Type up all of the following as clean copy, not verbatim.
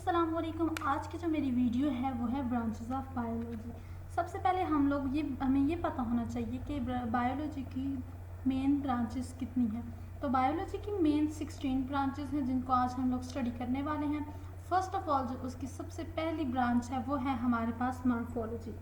अस्सलाम वालेकुम। आज की जो मेरी वीडियो है वो है ब्रांचेस ऑफ बायोलॉजी। सबसे पहले हमें ये पता होना चाहिए कि बायोलॉजी की मेन ब्रांचेस कितनी हैं। तो बायोलॉजी की मेन 16 ब्रांचेस हैं जिनको आज हम लोग स्टडी करने वाले हैं। फर्स्ट ऑफ ऑल जो उसकी सबसे पहली ब्रांच है वो है हमारे पास मॉर्फोलॉजी।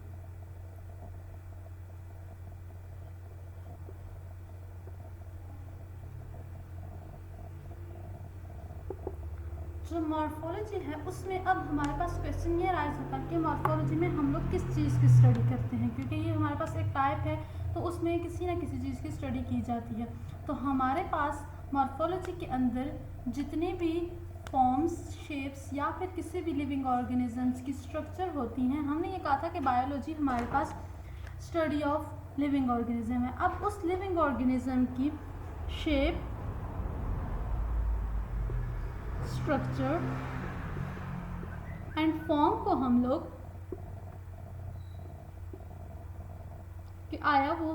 जो मॉर्फोलॉजी है उसमें अब हमारे पास क्वेश्चन ये राइज होता है कि मॉर्फोलॉजी में हम लोग किस चीज़ की स्टडी करते हैं, क्योंकि ये हमारे पास एक टाइप है तो उसमें किसी ना किसी चीज़ की स्टडी की जाती है। तो हमारे पास मॉर्फोलॉजी के अंदर जितने भी फॉर्म्स, शेप्स या फिर किसी भी लिविंग ऑर्गेनिजम्स की स्ट्रक्चर होती हैं, हमने ये कहा था कि बायोलॉजी हमारे पास स्टडी ऑफ लिविंग ऑर्गेनिज्म है। अब उस लिविंग ऑर्गेनिज्म की शेप, स्ट्रक्चर एंड फॉर्म को हम लोग कि आया वो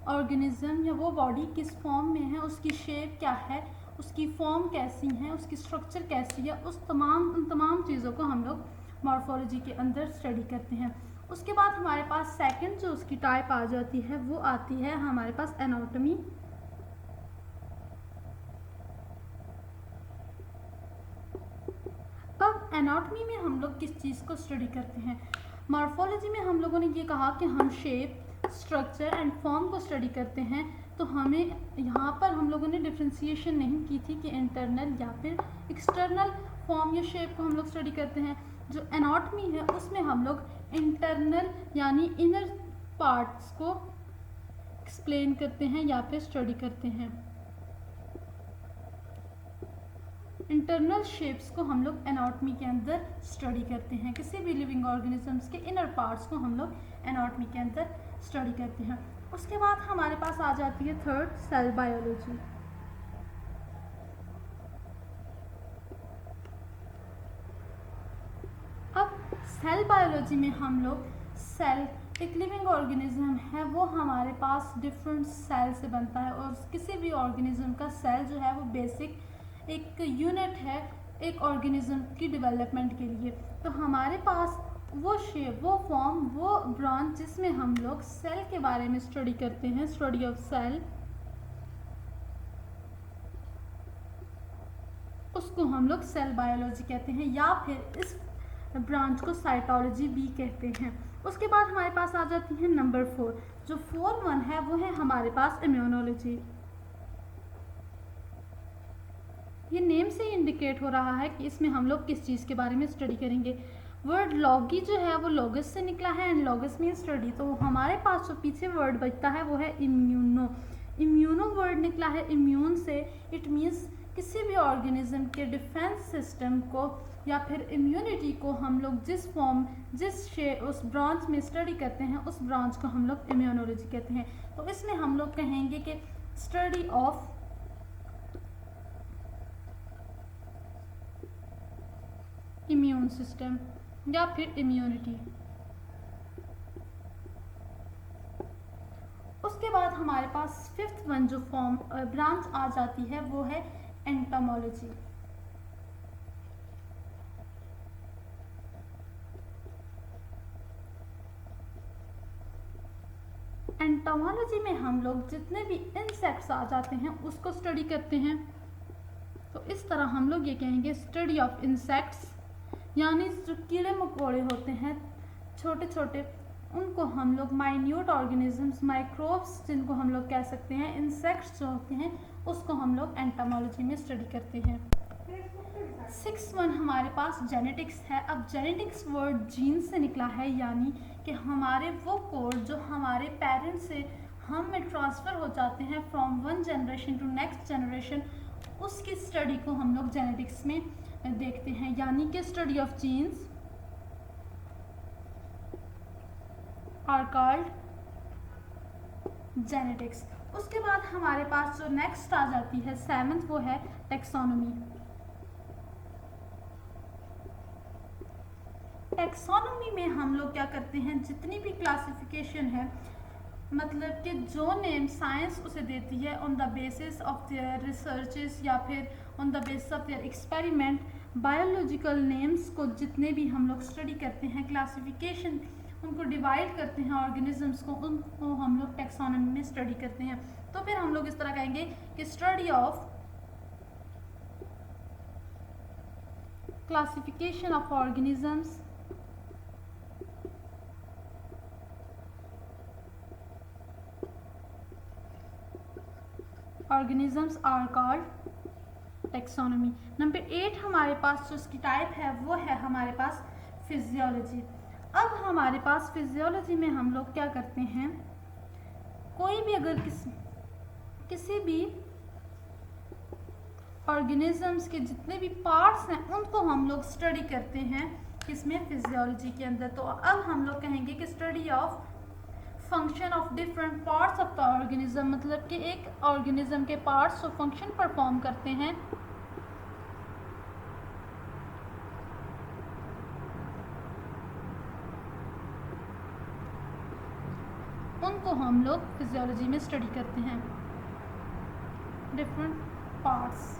ऑर्गेनिज्म या वो बॉडी किस फॉर्म में है, उसकी शेप क्या है, उसकी फॉर्म कैसी है, उसकी स्ट्रक्चर कैसी है, उन तमाम चीज़ों को हम लोग मॉर्फोलॉजी के अंदर स्टडी करते हैं। उसके बाद हमारे पास सेकंड जो उसकी टाइप आ जाती है वो आती है हमारे पास एनाटॉमी। अब एनाटॉमी में हम लोग किस चीज़ को स्टडी करते हैं। मॉर्फोलॉजी में हम लोगों ने ये कहा कि हम शेप, स्ट्रक्चर एंड फॉर्म को स्टडी करते हैं, तो हमें यहाँ पर हम लोगों ने डिफ्रेंसिएशन नहीं की थी कि इंटरनल या फिर एक्सटर्नल फॉर्म या शेप को हम लोग स्टडी करते हैं। जो एनाटॉमी है उसमें हम लोग इंटरनल यानी इनर पार्ट्स को एक्सप्लेन करते हैं या फिर स्टडी करते हैं। इंटरनल शेप्स को हम लोग एनाटॉमी के अंदर स्टडी करते हैं। किसी भी लिविंग ऑर्गेनिजम्स के इनर पार्ट्स को हम लोग एनाटॉमी के अंदर स्टडी करते हैं। उसके बाद हमारे पास आ जाती है थर्ड, सेल बायोलॉजी। अब सेल बायोलॉजी में हम लोग सेल, एक लिविंग ऑर्गेनिज्म है वो हमारे पास डिफरेंट सेल से बनता है, और किसी भी ऑर्गेनिज्म का सेल जो है वो बेसिक एक यूनिट है एक ऑर्गेनिज्म की डेवलपमेंट के लिए। तो हमारे पास वो शेप, वो फॉर्म, वो ब्रांच जिसमें हम लोग सेल के बारे में स्टडी करते हैं, स्टडी ऑफ सेल, उसको हम लोग सेल बायोलॉजी कहते हैं, या फिर इस ब्रांच को साइटोलॉजी भी कहते हैं। उसके बाद हमारे पास आ जाती है नंबर 4। जो 4 है वो है हमारे पास इम्यूनोलॉजी। ये नेम से इंडिकेट हो रहा है कि इसमें हम लोग किस चीज़ के बारे में स्टडी करेंगे। वर्ड लॉगी जो है वो लॉगस से निकला है, एंड लॉगस मीन स्टडी। तो हमारे पास जो पीछे वर्ड बचता है वो है इम्यूनो। इम्यूनो वर्ड निकला है इम्यून से। इट मीन्स किसी भी ऑर्गेनिज्म के डिफेंस सिस्टम को या फिर इम्यूनिटी को हम लोग जिस फॉर्म, उस ब्रांच में स्टडी करते हैं, उस ब्रांच को हम लोग इम्यूनोलॉजी कहते हैं। तो इसमें हम लोग कहेंगे कि स्टडी ऑफ इम्यून सिस्टम या फिर इम्यूनिटी। उसके बाद हमारे पास 5th जो फॉर्म ब्रांच आ जाती है वो है एंटोमोलॉजी। एंटोमोलॉजी में हम लोग जितने भी इंसेक्ट्स आ जाते हैं उसको स्टडी करते हैं। तो इस तरह हम लोग ये कहेंगे स्टडी ऑफ इंसेक्ट्स, यानी जो कीड़े मकोड़े होते हैं छोटे छोटे, उनको हम लोग माइन्यूट ऑर्गेनिजम्स, माइक्रोब्स जिनको हम लोग कह सकते हैं, इंसेक्ट्स जो होते हैं उसको हम लोग एंटोमोलॉजी में स्टडी करते हैं। 6th हमारे पास जेनेटिक्स है। अब जेनेटिक्स वर्ड जीन से निकला है, यानी कि हमारे वो कोड जो हमारे पेरेंट्स से हम में ट्रांसफ़र हो जाते हैं from one generation to next generation, उसकी स्टडी को हम लोग जेनेटिक्स में देखते हैं, यानी कि study of genes are called genetics. उसके बाद हमारे पास जो नेक्स्ट आ जाती है 7th वो है टेक्सोनोमी। टेक्सोनोमी में हम लोग क्या करते हैं, जितनी भी क्लासिफिकेशन है, मतलब कि जो नेम साइंस उसे देती है on the basis of their researches या फिर on the basis of their experiment. Biological names को जितने भी हम लोग स्टडी करते हैं, क्लासिफिकेशन उनको डिवाइड करते हैं ऑर्गेनिजम्स को, उनको हम लोग टैक्सोनॉमी में स्टडी करते हैं। तो फिर हम लोग इस तरह कहेंगे कि study of classification of organisms are called taxonomy. Number 8 हमारे पास जो इसकी टाइप है वो है हमारे पास फिजियोलॉजी। अब हमारे पास फिजियोलॉजी में हम लोग क्या करते हैं, कोई भी अगर किसी भी ऑर्गेनिजम्स के जितने भी पार्ट्स हैं उनको हम लोग स्टडी करते हैं इसमें फिजियोलॉजी के अंदर। तो अब हम लोग कहेंगे कि study of function of different parts of the organism, मतलब कि एक ऑर्गेनिज्म के पार्ट्स जो फंक्शन परफॉर्म करते हैं उनको हम लोग फिजियोलॉजी में स्टडी करते हैं, डिफरेंट पार्ट्स।